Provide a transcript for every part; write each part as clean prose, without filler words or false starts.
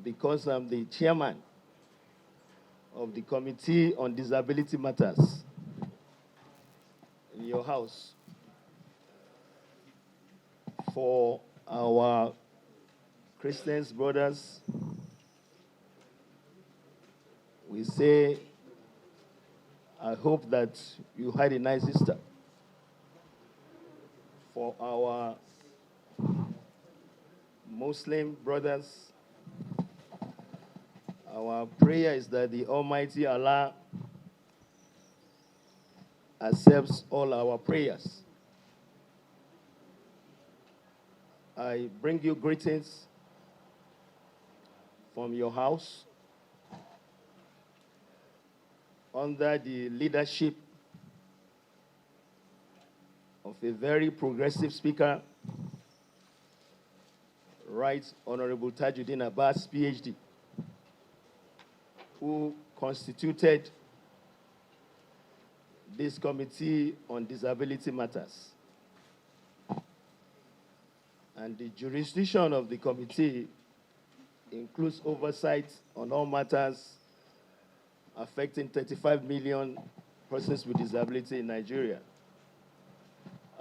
because I'm the chairman of the Committee on Disability Matters in your house for our Christians brothers. We say, I hope that you had a nice Easter. For our Muslim brothers, our prayer is that the Almighty Allah accepts all our prayers. I bring you greetings from your house under the leadership of a very progressive speaker, Right Honorable Tajuddin Abbas, PhD, who constituted this Committee on Disability Matters. And the jurisdiction of the committee includes oversight on all matters affecting 35 million persons with disability in Nigeria,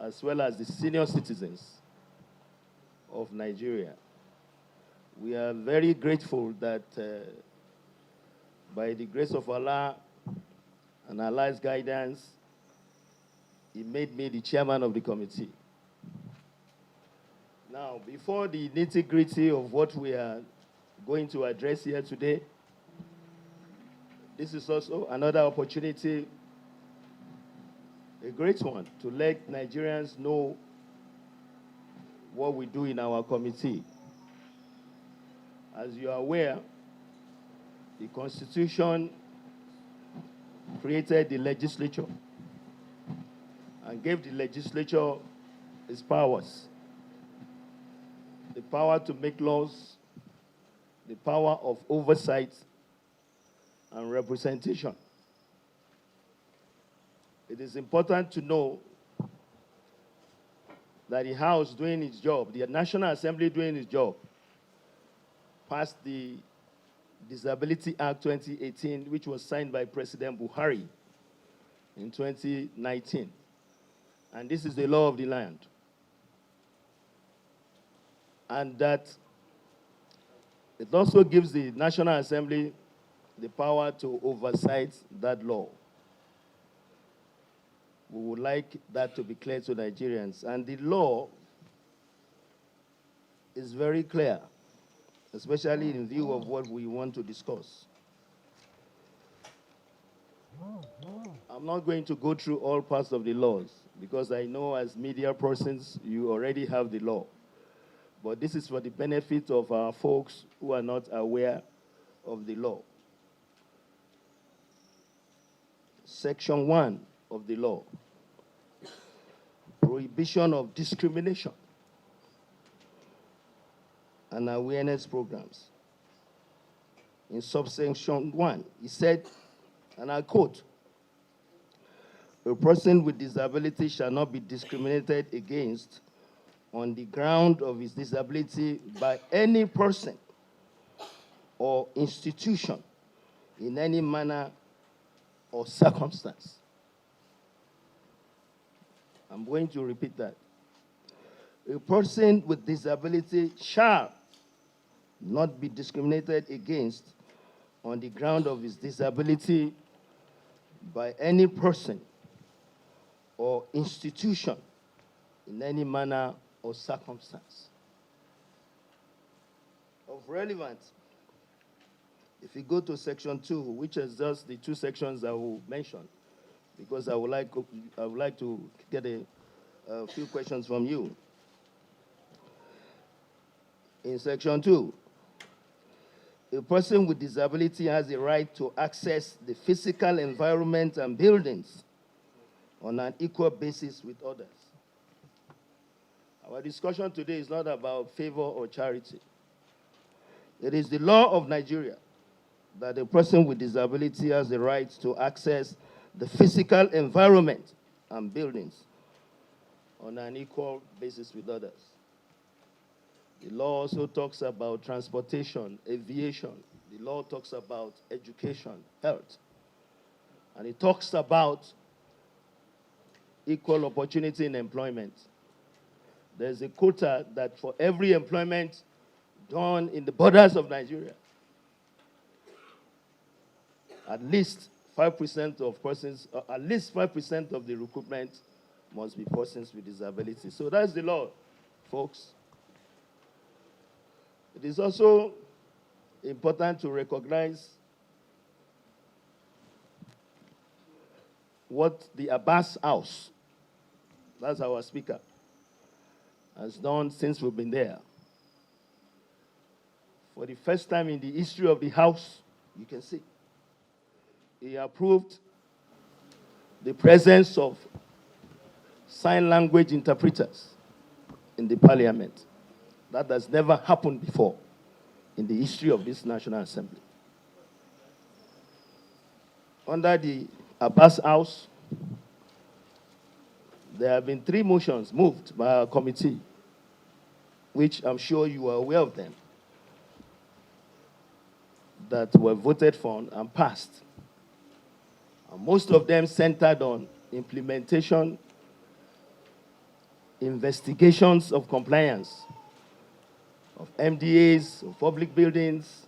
as well as the senior citizens of Nigeria. We are very grateful that by the grace of Allah and Allah's guidance, He made me the chairman of the committee. Now, before the nitty-gritty of what we are going to address here today, this is also another opportunity, a great one, to let Nigerians know what we do in our committee. As you are aware, the Constitution created the legislature and gave the legislature its powers. The power to make laws, the power of oversight and representation. It is important to know that the House doing its job, the National Assembly doing its job, passed the Disability Act 2018, which was signed by President Buhari in 2019. And this is the law of the land. And that it also gives the National Assembly the power to oversight that law. We would like that to be clear to Nigerians. And the law is very clear, especially in view of what we want to discuss. I'm not going to go through all parts of the laws, because I know as media persons, you already have the law. But this is for the benefit of our folks who are not aware of the law. Section 1 of the law, prohibition of discrimination and awareness programs. In subsection 1, he said, and I quote, "A person with disability shall not be discriminated against on the ground of his disability by any person or institution in any manner or circumstance." I'm going to repeat that. A person with disability shall not be discriminated against on the ground of his disability by any person or institution in any manner or circumstance. Of relevance, if you go to section 2, which is just the two sections I will mention, because I would like to get a few questions from you. In section 2, a person with disability has the right to access the physical environment and buildings on an equal basis with others. Our discussion today is not about favor or charity. It is the law of Nigeria that a person with disability has the right to access the physical environment and buildings on an equal basis with others. The law also talks about transportation, aviation. The law talks about education, health. And it talks about equal opportunity in employment. There's a quota that for every employment done in the borders of Nigeria, at least 5% of persons, at least 5% of the recruitment must be persons with disabilities. So that's the law, folks. It is also important to recognize what the Abbas House, that's our speaker, has done since we've been there. For the first time in the history of the House, you can see, he approved the presence of sign language interpreters in the parliament. That has never happened before in the history of this National Assembly. Under the Abbas House, there have been 3 motions moved by our committee, which I'm sure you are aware of them, that were voted for and passed. And most of them centered on implementation, investigations of compliance, of MDAs, of public buildings,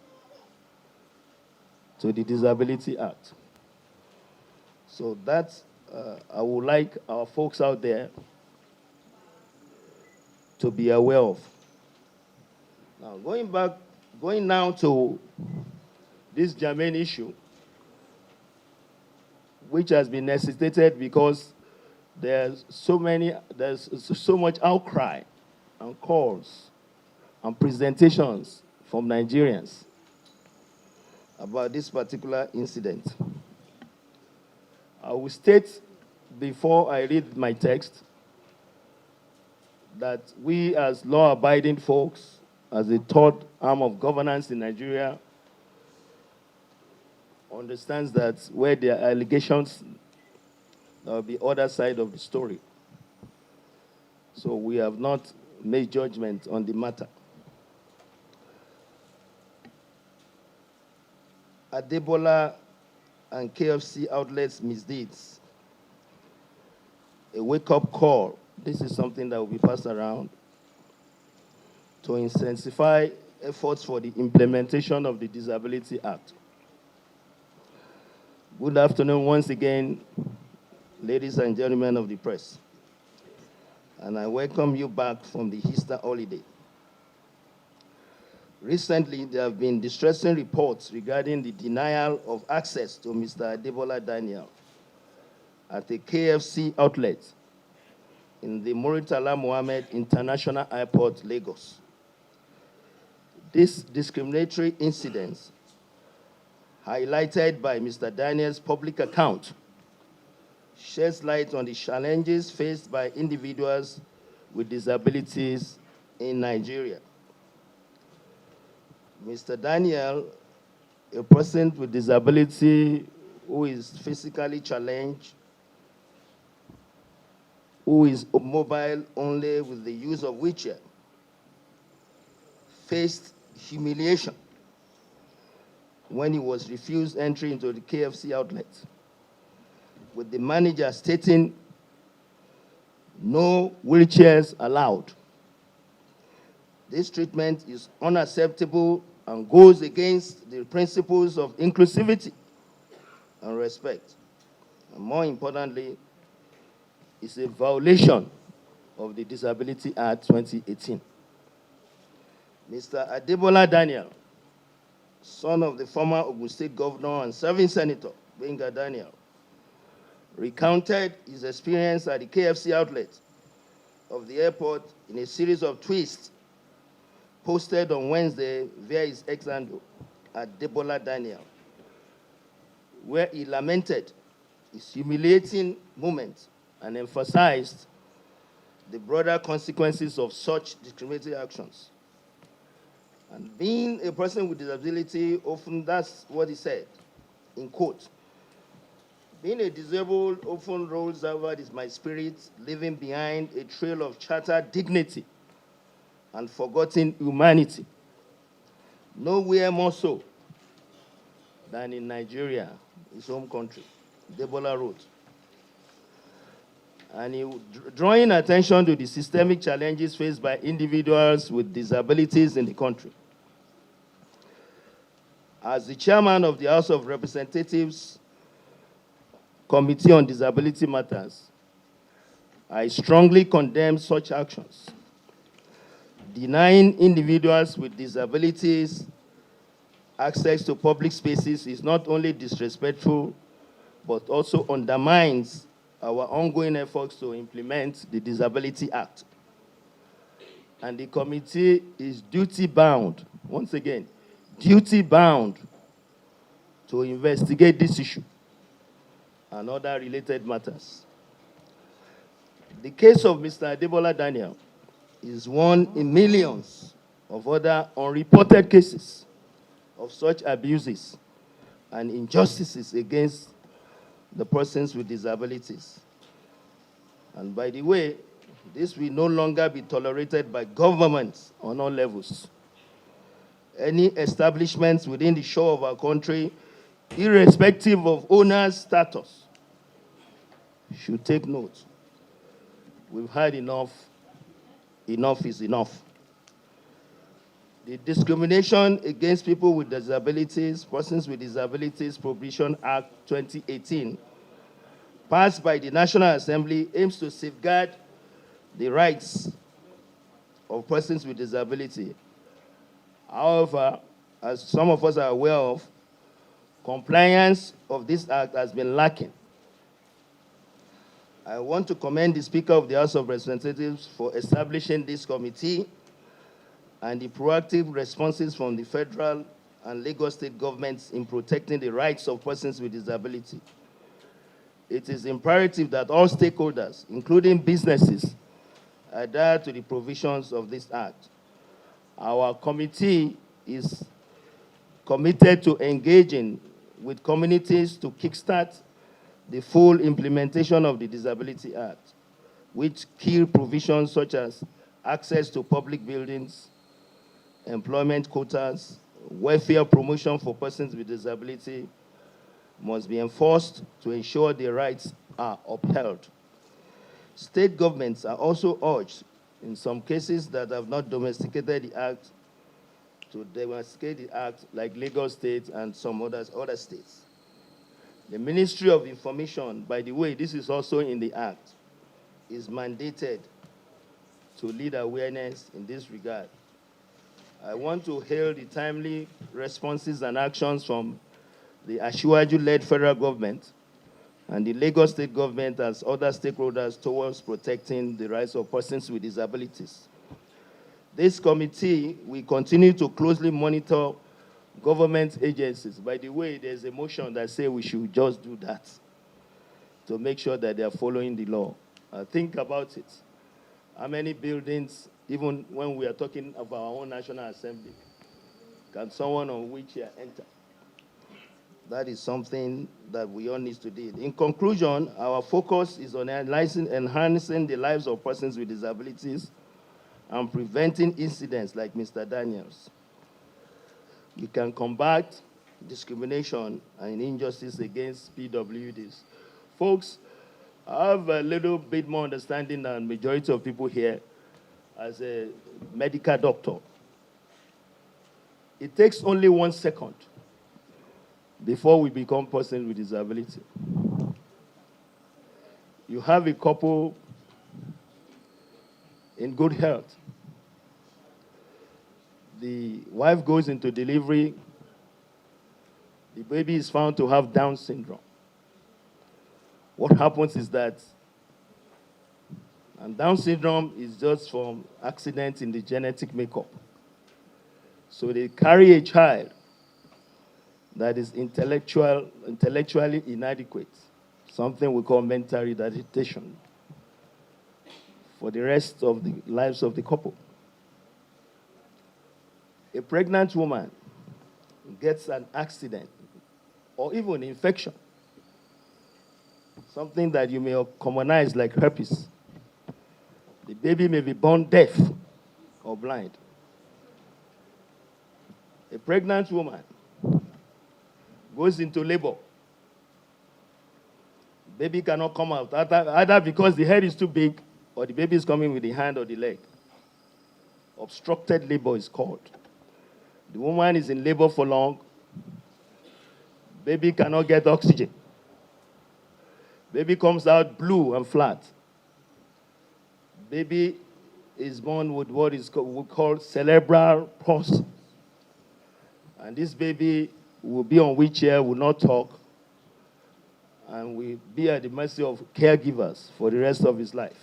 to the Disability Act. So that's, I would like our folks out there to be aware of. Now, going now to this germane issue, which has been necessitated because there's so much outcry and calls and presentations from Nigerians about this particular incident. I will state before I read my text that we as law-abiding folks, as the third arm of governance in Nigeria, understands that where there are allegations, there will be other side of the story. So we have not made judgment on the matter. Adebola and KFC outlets misdeeds. A wake-up call. This is something that will be passed around to intensify efforts for the implementation of the Disability Act. Good afternoon once again, ladies and gentlemen of the press. And I welcome you back from the Easter holiday. Recently, there have been distressing reports regarding the denial of access to Mr. Adebola Daniel at a KFC outlet in the Muritala Mohammed International Airport, Lagos. This discriminatory incident, highlighted by Mr. Daniel's public account, sheds light on the challenges faced by individuals with disabilities in Nigeria. Mr. Daniel, a person with disability who is physically challenged, who is mobile only with the use of wheelchair, faced humiliation when he was refused entry into the KFC outlet, with the manager stating no wheelchairs allowed. This treatment is unacceptable and goes against the principles of inclusivity and respect. And more importantly, it's a violation of the Disability Act 2018. Mr. Adebola Daniel, son of the former Ogun State Governor and serving Senator, Gbenga Daniel, recounted his experience at the KFC outlet of the airport in a series of tweets posted on Wednesday via his ex-handle, Adebola Daniel, where he lamented his humiliating moment and emphasized the broader consequences of such discriminatory actions. And being a person with disability, often that's what he said, in quote, being a disabled often rolls over my spirit, leaving behind a trail of shattered dignity and forgotten humanity. Nowhere more so than in Nigeria, his home country, Adebola wrote. And drawing attention to the systemic challenges faced by individuals with disabilities in the country. As the chairman of the House of Representatives Committee on Disability Matters, I strongly condemn such actions. Denying individuals with disabilities access to public spaces is not only disrespectful, but also undermines our ongoing efforts to implement the Disability Act. And the committee is duty-bound, once again, duty-bound to investigate this issue and other related matters. The case of Mr. Adebola Daniel is one in millions of other unreported cases of such abuses and injustices against the persons with disabilities. And by the way, this will no longer be tolerated by governments on all levels. Any establishments within the shore of our country, irrespective of owner's status, should take note. We've had enough. Enough is enough. The Discrimination Against People with Disabilities, Persons with Disabilities Prohibition Act 2018, passed by the National Assembly, aims to safeguard the rights of persons with disability. However, as some of us are aware of, compliance of this act has been lacking. I want to commend the Speaker of the House of Representatives for establishing this committee and the proactive responses from the federal and Lagos state governments in protecting the rights of persons with disability. It is imperative that all stakeholders, including businesses, adhere to the provisions of this act. Our committee is committed to engaging with communities to kickstart the full implementation of the Disability Act, with key provisions such as access to public buildings, employment quotas, welfare promotion for persons with disability must be enforced to ensure their rights are upheld. State governments are also urged, in some cases that have not domesticated the act, to domesticate the act, like Lagos State and some other states. The Ministry of Information, by the way, this is also in the act, is mandated to lead awareness in this regard. I want to hail the timely responses and actions from the Asiwaju-led federal government and the Lagos state government as other stakeholders towards protecting the rights of persons with disabilities. This committee will continue to closely monitor government agencies. By the way, there's a motion that says we should just do that to make sure that they are following the law. Think about it. How many buildings, even when we are talking about our own National Assembly, can someone on wheelchair enter? That is something that we all need to do. In conclusion, our focus is on enhancing the lives of persons with disabilities and preventing incidents like Mr. Daniel's. We can combat discrimination and injustice against PWDs. Folks, I have a little bit more understanding than majority of people here as a medical doctor. It takes only 1 second before we become persons with disability. You have a couple in good health. The wife goes into delivery. The baby is found to have Down syndrome. What happens is that, and Down syndrome is just from accidents in the genetic makeup. So they carry a child that is intellectually inadequate, something we call mental retardation, for the rest of the lives of the couple. A pregnant woman gets an accident or even infection, something that you may commonize like herpes. The baby may be born deaf or blind. A pregnant woman goes into labor. Baby cannot come out, either because the head is too big or the baby is coming with the hand or the leg. Obstructed labor is called. The woman is in labor for long. Baby cannot get oxygen. Baby comes out blue and flat. Baby is born with what is called cerebral palsy. And this baby will be on wheelchair, will not talk, and will be at the mercy of caregivers for the rest of his life.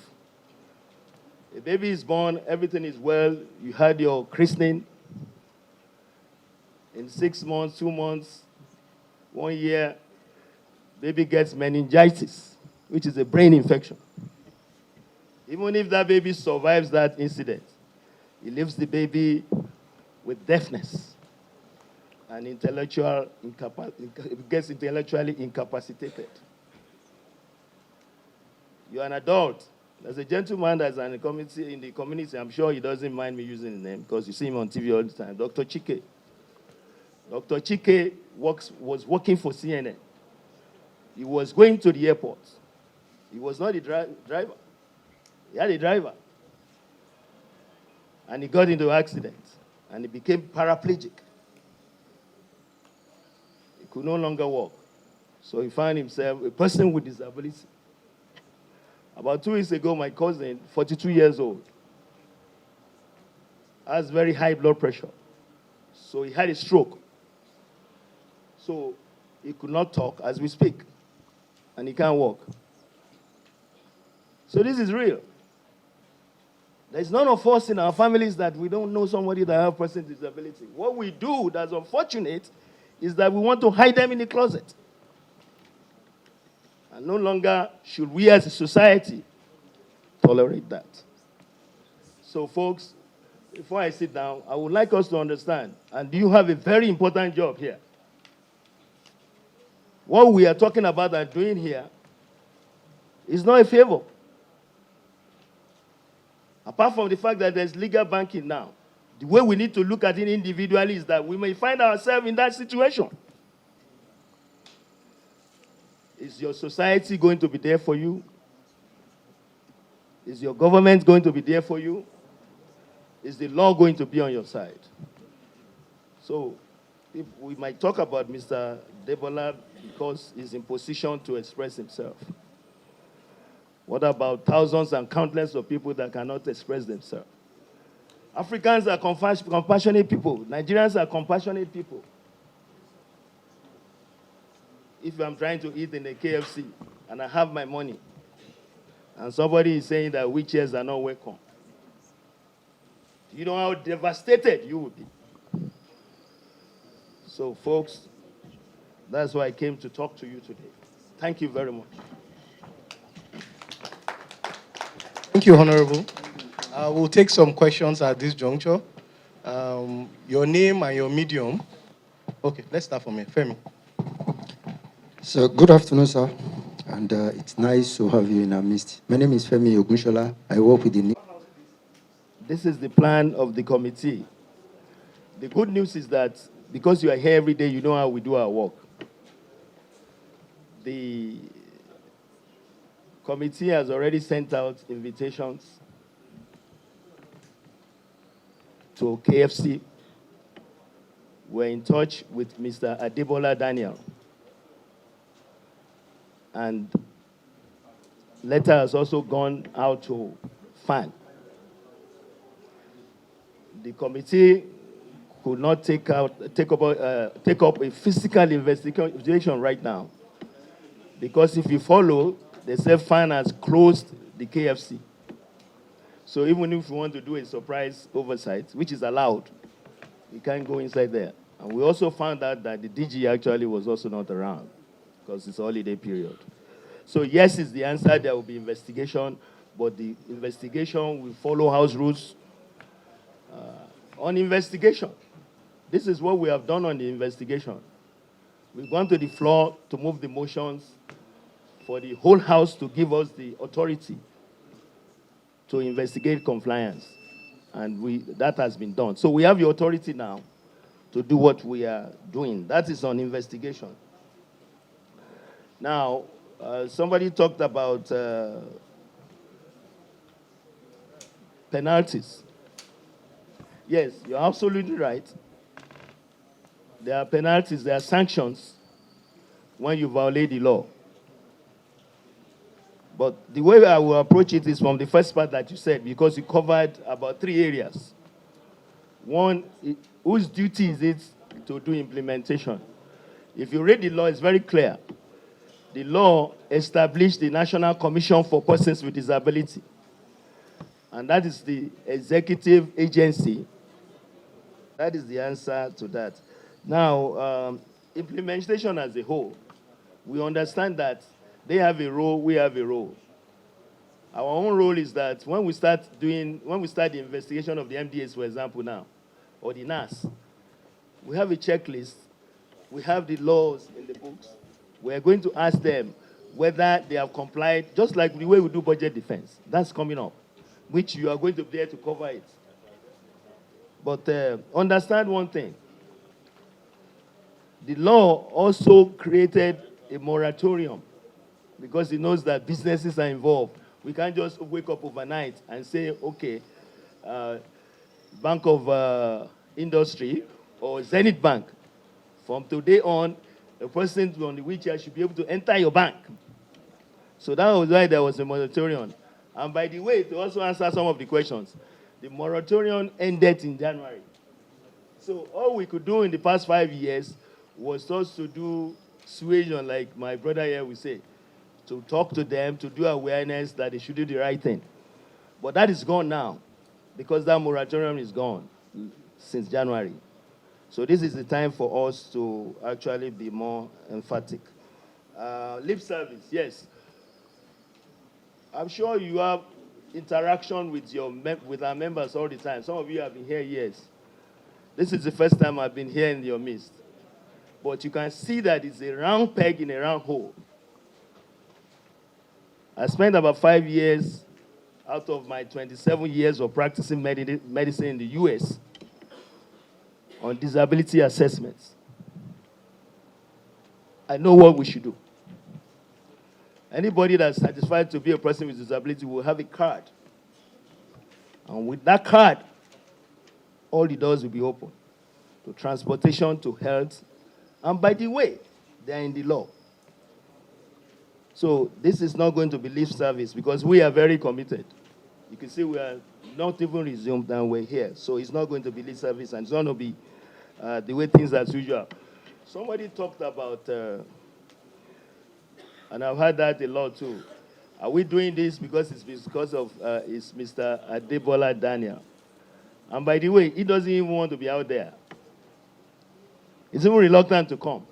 A baby is born, everything is well, you had your christening. In 6 months, 2 months, 1 year, baby gets meningitis, which is a brain infection. Even if that baby survives that incident, it leaves the baby with deafness and gets intellectually incapacitated. You're an adult. There's a gentleman that's in the community, I'm sure he doesn't mind me using his name because you see him on TV all the time, Dr. Chike. Dr. Chike was working for CNN. He was going to the airport. He was not the driver. He had a driver. And he got into an accident. And he became paraplegic. He could no longer walk. So he found himself a person with disability. About 2 weeks ago, my cousin, 42 years old, has very high blood pressure. So he had a stroke. So he could not talk as we speak. And he can't walk. So this is real. There's none of us in our families that we don't know somebody that has a person with disability. What we do that's unfortunate is that we want to hide them in the closet. And no longer should we as a society tolerate that. So folks, before I sit down, I would like us to understand, and you have a very important job here. What we are talking about and doing here is not a favor. Apart from the fact that there's legal banking now, the way we need to look at it individually is that we may find ourselves in that situation. Is your society going to be there for you? Is your government going to be there for you? Is the law going to be on your side? So if we might talk about Mr. Adebola because he's in position to express himself. What about thousands and countless of people that cannot express themselves? Africans are compassionate people. Nigerians are compassionate people. If I'm trying to eat in a KFC and I have my money, and somebody is saying that wheelchairs are not welcome, you know how devastated you would be. So, folks, that's why I came to talk to you today. Thank you very much. Thank you, Honorable. We'll take some questions at this juncture. Your name and your medium. Okay, let's start from here. Femi. So, good afternoon, sir. And it's nice to have you in our midst. My name is Femi Ogunshola. I work with the... This is the plan of the committee. The good news is that because you are here every day, you know how we do our work. The committee has already sent out invitations to KFC. We're in touch with Mr. Adebola Daniel. And letter has also gone out to FAN. The committee could not take up a physical investigation right now. Because if you follow, they say FAN has closed the KFC. So even if we want to do a surprise oversight, which is allowed, we can't go inside there. And we also found out that the DG actually was also not around because it's a holiday period. So yes is the answer. There will be investigation, but the investigation will follow house rules. On investigation, this is what we have done on the investigation. We've gone to the floor to move the motions for the whole House to give us the authority to investigate compliance. and that has been done. So we have the authority now to do what we are doing. That is on investigation. Now, somebody talked about penalties. Yes, you're absolutely right. There are penalties, there are sanctions when you violate the law. But the way I will approach it is from the first part that you said, because you covered about 3 areas. One, whose duty is it to do implementation? If you read the law, it's very clear. The law established the National Commission for Persons with Disability, and that is the executive agency. That is the answer to that. Now, implementation as a whole, we understand that they have a role, we have a role. Our own role is that when we start the investigation of the MDAs, for example, now, or the NASS, we have a checklist, we have the laws in the books. We're going to ask them whether they have complied, just like the way we do budget defense. That's coming up, which you are going to be there to cover it. But understand one thing. The law also created a moratorium because it knows that businesses are involved. We can't just wake up overnight and say, okay, Bank of Industry or Zenith Bank, from today on, a person on the wheelchair should be able to enter your bank. So that was why there was a moratorium. And by the way, to also answer some of the questions, the moratorium ended in January. So all we could do in the past 5 years was just to do suasion, like my brother here will say, to talk to them, to do awareness that they should do the right thing. But that is gone now, because that moratorium is gone since January. So this is the time for us to actually be more emphatic. Lip service, yes. I'm sure you have interaction with our members all the time. Some of you have been here years. This is the first time I've been here in your midst. But you can see that it's a round peg in a round hole. I spent about 5 years out of my 27 years of practicing medicine in the US on disability assessments. I know what we should do. Anybody that's satisfied to be a person with disability will have a card. And with that card, all the doors will be open to transportation, to health. And by the way, they're in the law. So this is not going to be lip service because we are very committed. You can see we are not even resumed and we're here. So it's not going to be lip service and it's going to be the way things are as usual. Somebody talked about, and I've heard that a lot too. Are we doing this because it's because of it's Mr. Adebola Daniel? And by the way, he doesn't even want to be out there. He's even reluctant to come.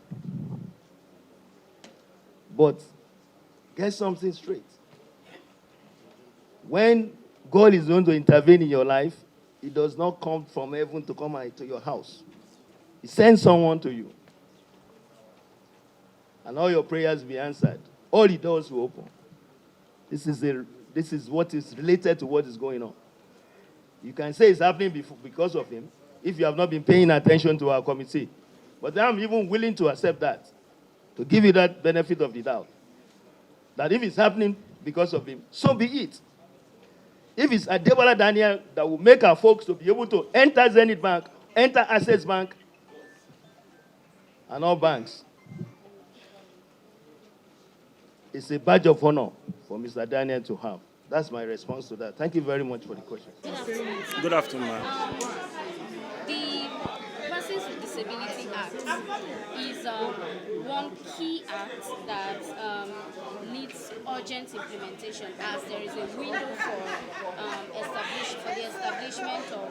But get something straight. When God is going to intervene in your life, it does not come from heaven to come to your house. He sends someone to you. And all your prayers will be answered. All the doors will open. This is what is related to what is going on. You can say it's happening because of him if you have not been paying attention to our committee. But I'm even willing to accept that, to give you that benefit of the doubt. That if it's happening because of him, so be it. If it's Adebola Daniel that will make our folks to be able to enter Zenith Bank, enter Access Bank, and all banks, it's a badge of honor for Mr. Daniel to have. That's my response to that. Thank you very much for the question. Good afternoon, ma'am. The Persons with Disability Act is one key act that needs urgent implementation, as there is a window for the establishment of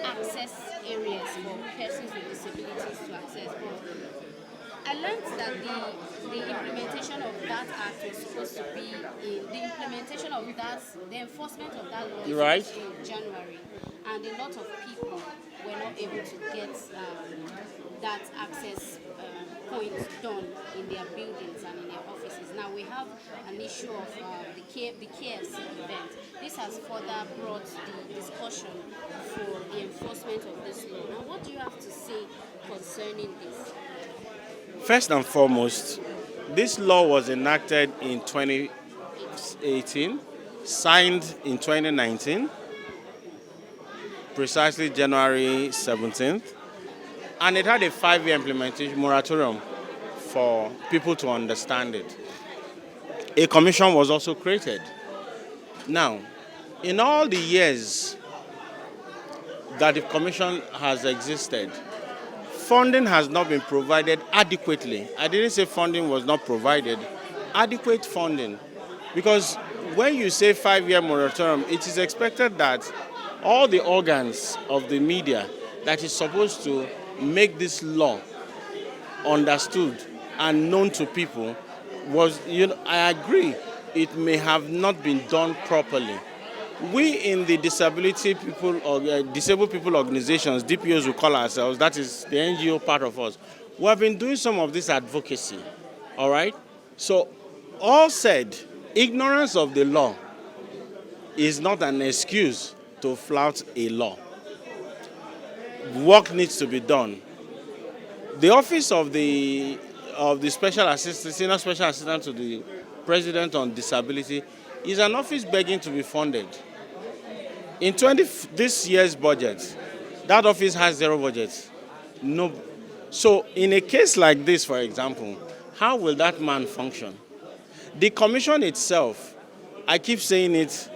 access areas for persons with disabilities to access. I learned that the implementation of that act was supposed to be the enforcement of that law Right. in January, and a lot of people were not able to get that access point done in their buildings and in their offices. Now we have an issue of the KFC event. This has further brought the discussion for the enforcement of this law. Now, what do you have to say concerning this? First and foremost, this law was enacted in 2018, signed in 2019, precisely January 17th, and it had a 5-year implementation moratorium for people to understand it. A commission was also created. Now, in all the years that the commission has existed, funding has not been provided adequately. I didn't say funding was not provided, adequate funding. Because when you say 5-year moratorium, it is expected that all the organs of the media that is supposed to make this law understood and known to people was, I agree, it may have not been done properly. We in the disabled people organizations, DPOs we call ourselves, that is the NGO part of us, we have been doing some of this advocacy, all right? So, all said, ignorance of the law is not an excuse to flout a law. Work needs to be done. The office of the special assistant, senior special assistant to the president on disability is an office begging to be funded. In this year's budget, that office has 0 budget. No. So in a case like this, for example, how will that man function? The commission itself, I keep saying it,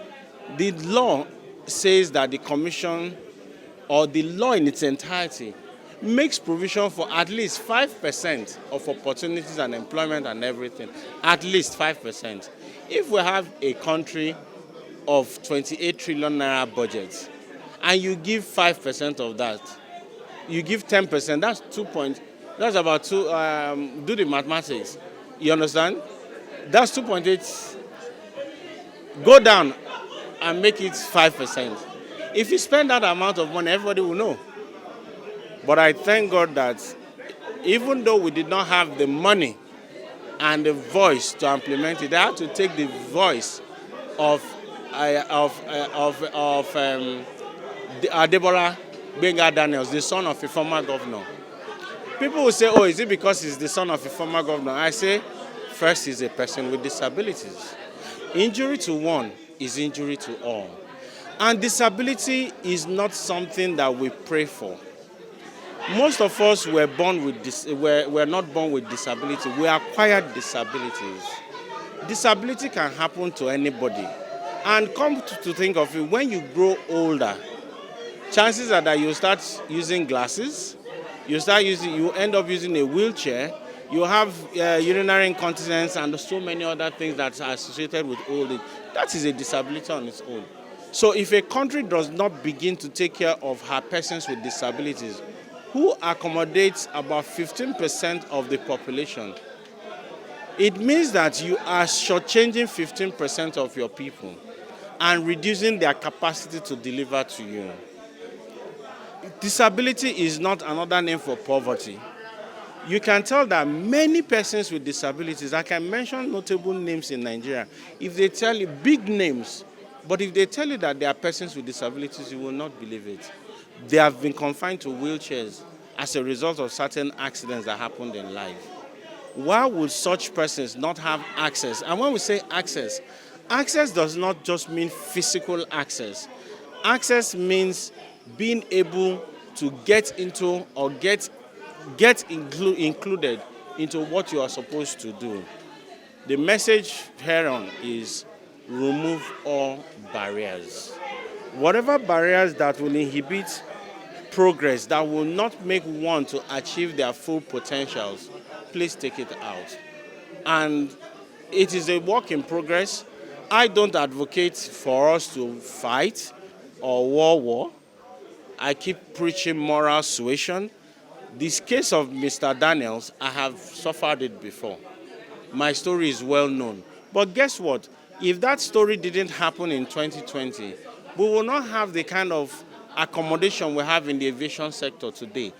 the law says that the commission or the law in its entirety makes provision for at least 5% of opportunities and employment and everything. At least 5%. If we have a country of 28 trillion naira budget and you give 5% of that, you give 10%, that's about 2, do the mathematics. You understand? That's 2.8. Go down and make it 5%. If you spend that amount of money, everybody will know. But I thank God that even though we did not have the money and the voice to implement it, they had to take the voice of Adebola Gbenga Daniel, the son of a former governor. People will say, oh, is it because he's the son of a former governor? I say, first, he's a person with disabilities. Injury to one is injury to all. And disability is not something that we pray for. Most of us were not born with disability. We acquired disabilities. Disability can happen to anybody. And come to think of it, when you grow older, chances are that you start using glasses, you end up using a wheelchair, you have urinary incontinence and so many other things that are associated with old age. That is a disability on its own. So if a country does not begin to take care of her persons with disabilities, who accommodates about 15% of the population, it means that you are shortchanging 15% of your people and reducing their capacity to deliver to you. Disability is not another name for poverty. You can tell that many persons with disabilities, I can mention notable names in Nigeria, if they tell you big names, but if they tell you that they are persons with disabilities, you will not believe it. They have been confined to wheelchairs as a result of certain accidents that happened in life. Why would such persons not have access? And when we say access, access does not just mean physical access. Access means being able to get into or get included into what you are supposed to do. The message hereon is remove all barriers. Whatever barriers that will inhibit progress, that will not make one to achieve their full potentials, please take it out. And it is a work in progress. I don't advocate for us to fight or war. I keep preaching moral suasion. This case of Mr. Daniels, I have suffered it before. My story is well known. But guess what? If that story didn't happen in 2020, we will not have the kind of accommodation we have in the aviation sector today.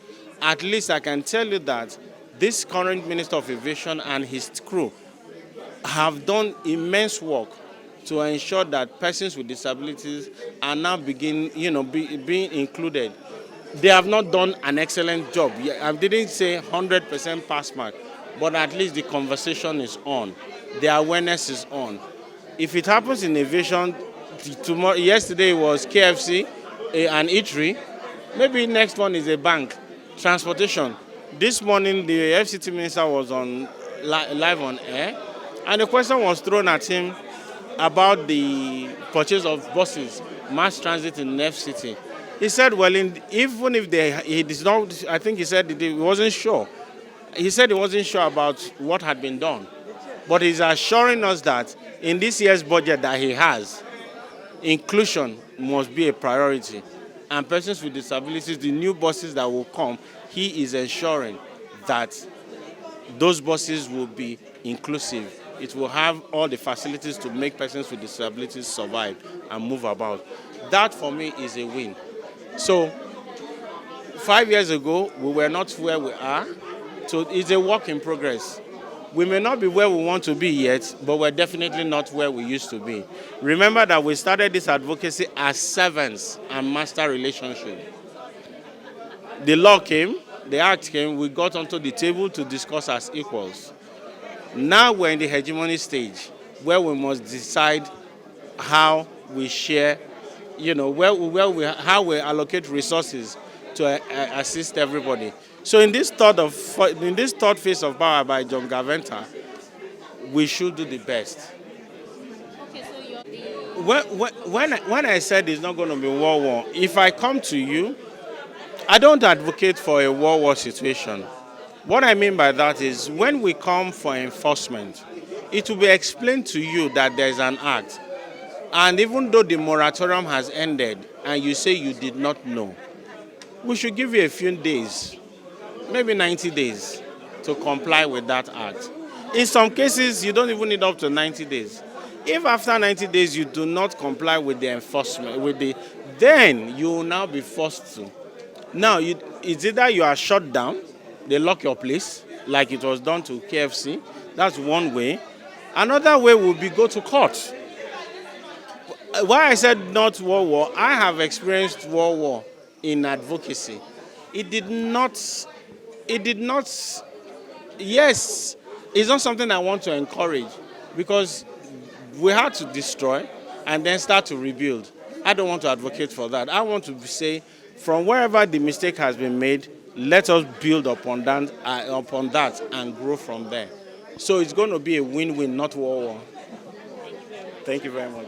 At least I can tell you that This current Minister of Aviation and his crew have done immense work to ensure that persons with disabilities are now being included. They have not done an excellent job. I didn't say 100% pass mark, but at least the conversation is on. The awareness is on. If it happens in aviation, yesterday was KFC, an eatery, maybe next one is a bank, transportation. This morning, the FCT minister was on live on air, and the question was thrown at him about the purchase of buses, mass transit in FCT. He said, well, even if he did not, I think he said he wasn't sure. He said he wasn't sure about what had been done. But he's assuring us that in this year's budget that he has, inclusion must be a priority. And persons with disabilities, the new buses that will come, he is ensuring that those buses will be inclusive. It will have all the facilities to make persons with disabilities survive and move about. That, for me, is a win. So, 5 years ago, we were not where we are. So, it's a work in progress. We may not be where we want to be yet, but we're definitely not where we used to be. Remember that we started this advocacy as servants and master relationship. The law came, the act came, we got onto the table to discuss as equals. Now we're in the hegemony stage where we must decide how we share, how we allocate resources to assist everybody. So in this third phase of power by John Gaventa, we should do the best. Okay, so you're the When I said it's not going to be war, if I come to you, I don't advocate for a war situation. What I mean by that is when we come for enforcement, it will be explained to you that there's an act. And even though the moratorium has ended and you say you did not know, we should give you a few days, maybe 90 days, to comply with that act. In some cases, you don't even need up to 90 days. If after 90 days you do not comply with the enforcement, then you will now be forced to. Now, it's either you are shut down, they lock your place, like it was done to KFC. That's one way. Another way would be go to court. Why I said not war, I have experienced war in advocacy. It did not, yes, it's not something I want to encourage because we had to destroy and then start to rebuild. I don't want to advocate for that. I want to say, from wherever the mistake has been made, let us build upon that and grow from there. So it's going to be a win-win, not war. Thank you very much.